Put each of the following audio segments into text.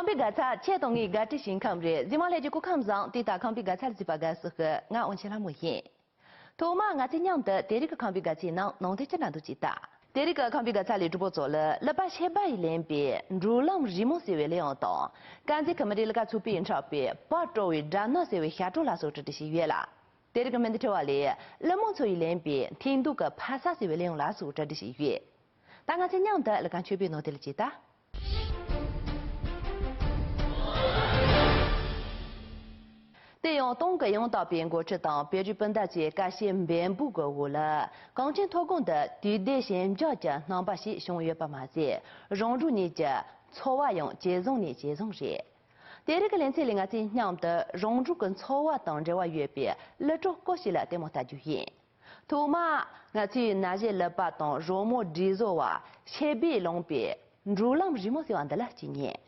康比嘎查切东伊嘎提新康瑞，今晚来就过康上，对打康比嘎查的巴嘎适合，俺问起来没言。头嘛俺今娘的第一个康比嘎技能，弄得这哪都记得。第一个康比嘎查里直播做了，了把些把一两遍，如浪日梦是为了样当，刚才他们的那个出品差别，把周围热闹是为下周来说这的是月了。第二个问题是话哩，了梦做一两遍，听到个拍摄是为了用来说这的是月，但俺今娘的那个区别弄得了记得。对用东个用到边国知道，别具本大节感谢面部个物了，钢筋托工的地带线交接南巴西熊月八马节，融入你家草瓦用接种你接种热。第二个连在另外在娘的融入跟草瓦当这话月别，了着过去了，对么大就严。头嘛，我去那些了把当肉末制作哇，切别弄别，如浪日么是玩的了今年。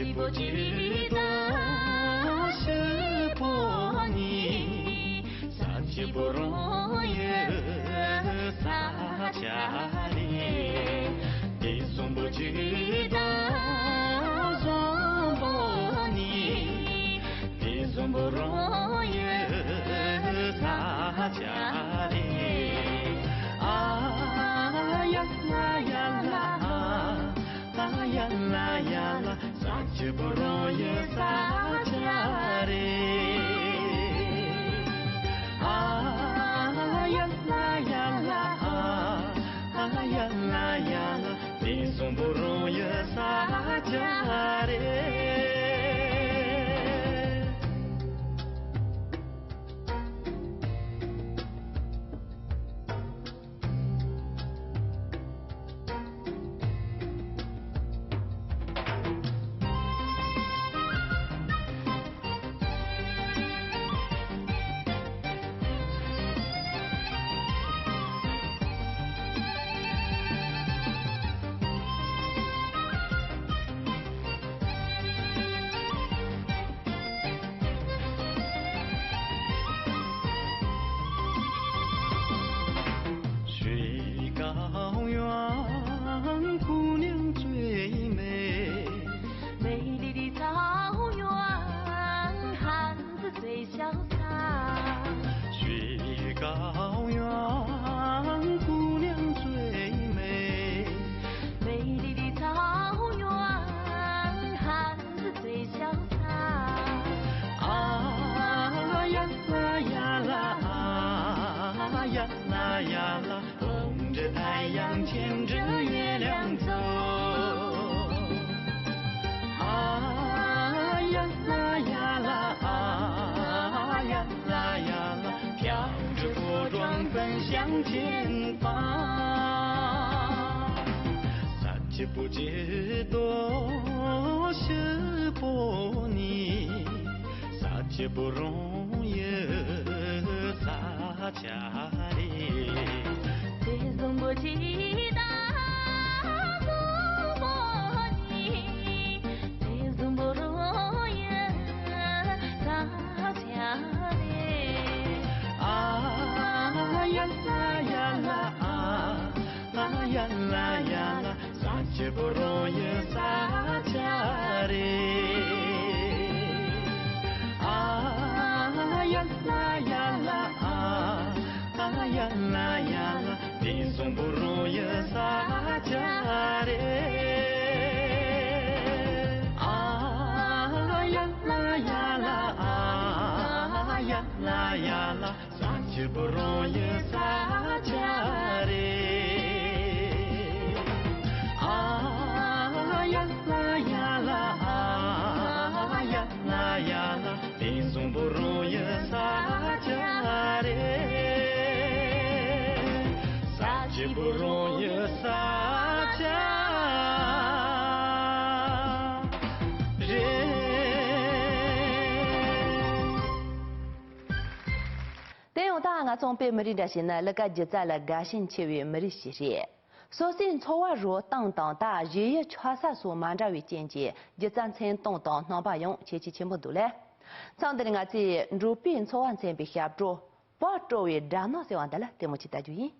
记不记得是过你，啥记不容易撒家里，你总不记得总不你，你总不容易撒家里，啊呀啦呀啦，啊呀啦呀啦，撒起不容易撒家里，啊呀啦呀啦，啊呀啦呀啦，你总不容易撒家里。高原姑娘最美，美丽的草原，汉子最潇洒。雪高原姑娘最美，美丽的草原，汉子最潇洒。啊呀啦呀啦，啊呀啦呀啦。红着太阳，牵着月亮走，啊呀啦呀啦，啊呀啦呀啦，飘着火桩奔向前方，撒气不解多是波尼，撒气不容易撒家里。你总不记得总不你，你总不容易撒家里。啊呀啦呀啦，啊呀啦呀啦，撒气不容易撒家里。啊呀啦呀啦，啊呀啦呀啦，你总不容易撒家里。啊呀啦呀啦，啊呀啦呀啦，撒气不容易撒家里。啊呀啦呀啦，啊呀啦呀啦，你总不容易撒家里。撒气不容易撒家人。但用大俺从北美的些呢，那个就在了感兴趣于美的些些。首先，从我若当大，日夜穿梭所满着于间接，就咱才当能把用，全部都来。常的俺在如边从完才被吓着，不周围热闹些完的了，对不起大注意。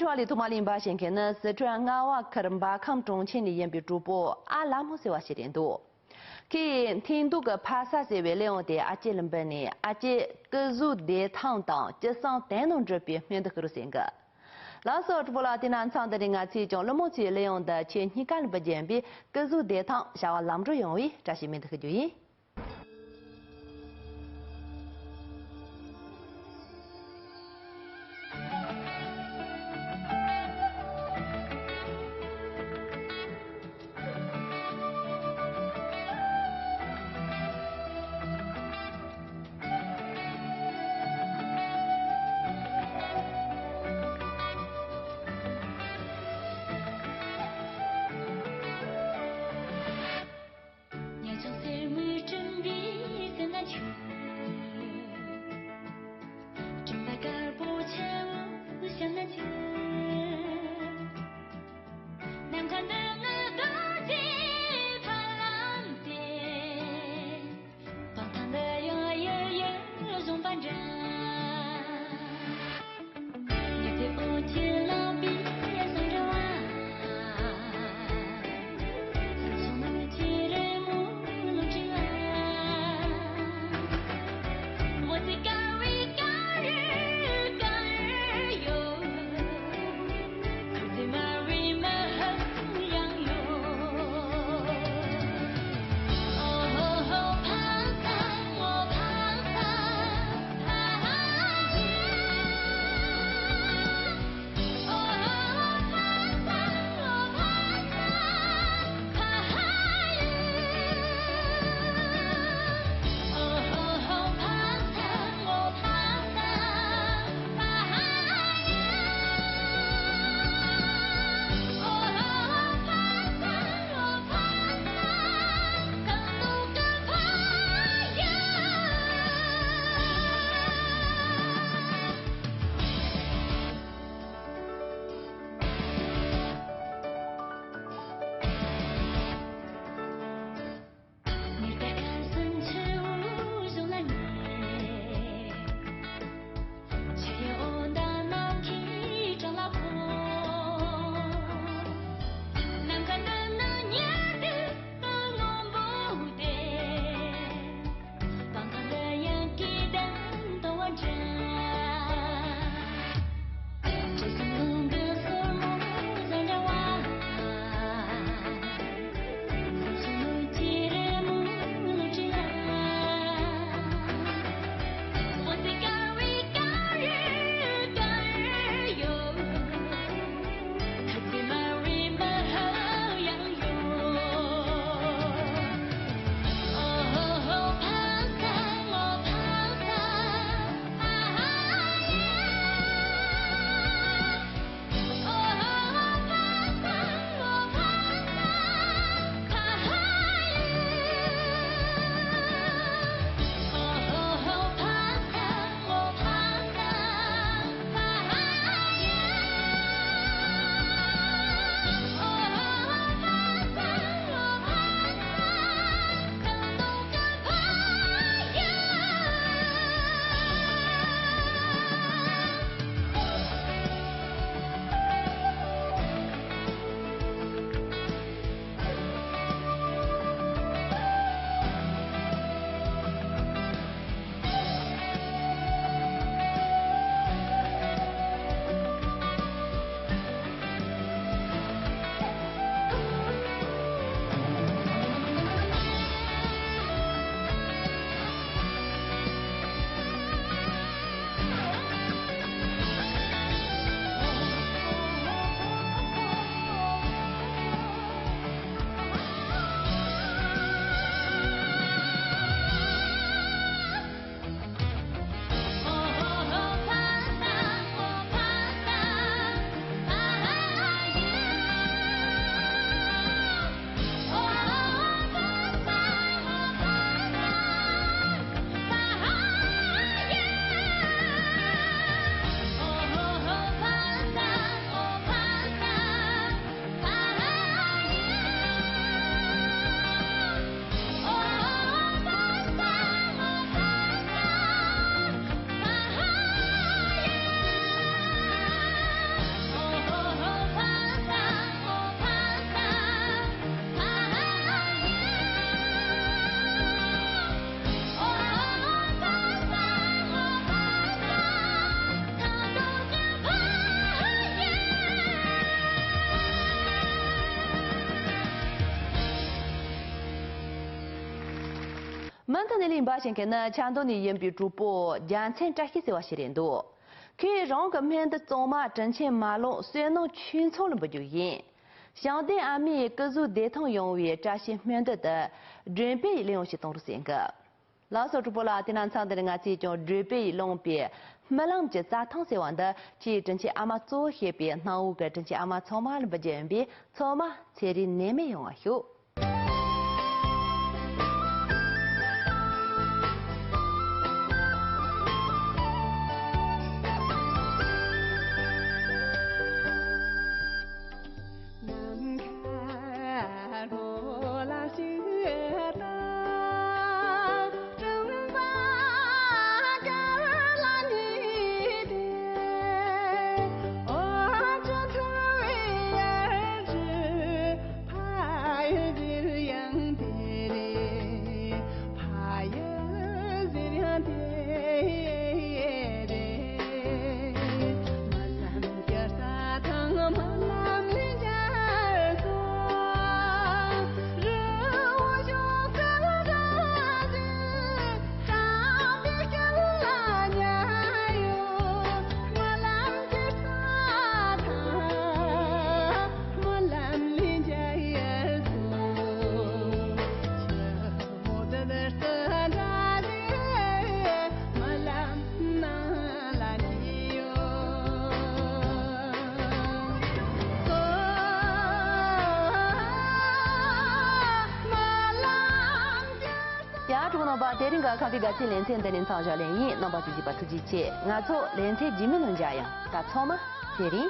Tuali Tumalin Bashin Kenas, Trangawa Karamba Kam Tung Chini Yembi Drubo, Alamusewa Shirindo. Ki Tinduga Pasa Leon de Achilim Beni, Achi Gazu de Town Town, just on Tenon Drippy, Mendakrusinga. Last of Volatina Sandering at John Lomosi Leon the Chin Hikan Bajambi, Gazu de Town, Shawa Lamdro Yoi, Jashimit. 만탄의 림바신께는 찬도니 연비 주보 양천 자히세와 시린도 그 롱금현의 정마 전체 마로虽然 춘초는 부주인 相对阿米各族대통령위에 자신 면대的准备利用系统的性格。老手主播啦，电脑厂的人啊，这种准备弄别，没啷就咋通些玩的，其真些阿妈做些别，那我个真些阿妈草马了不准备，草马才的难没用啊有。대린가 카피가 칠렌 텐데린 타자렌이 넘버 지지바 투지체 나초 렌테 지면은 자야 다 처마 대린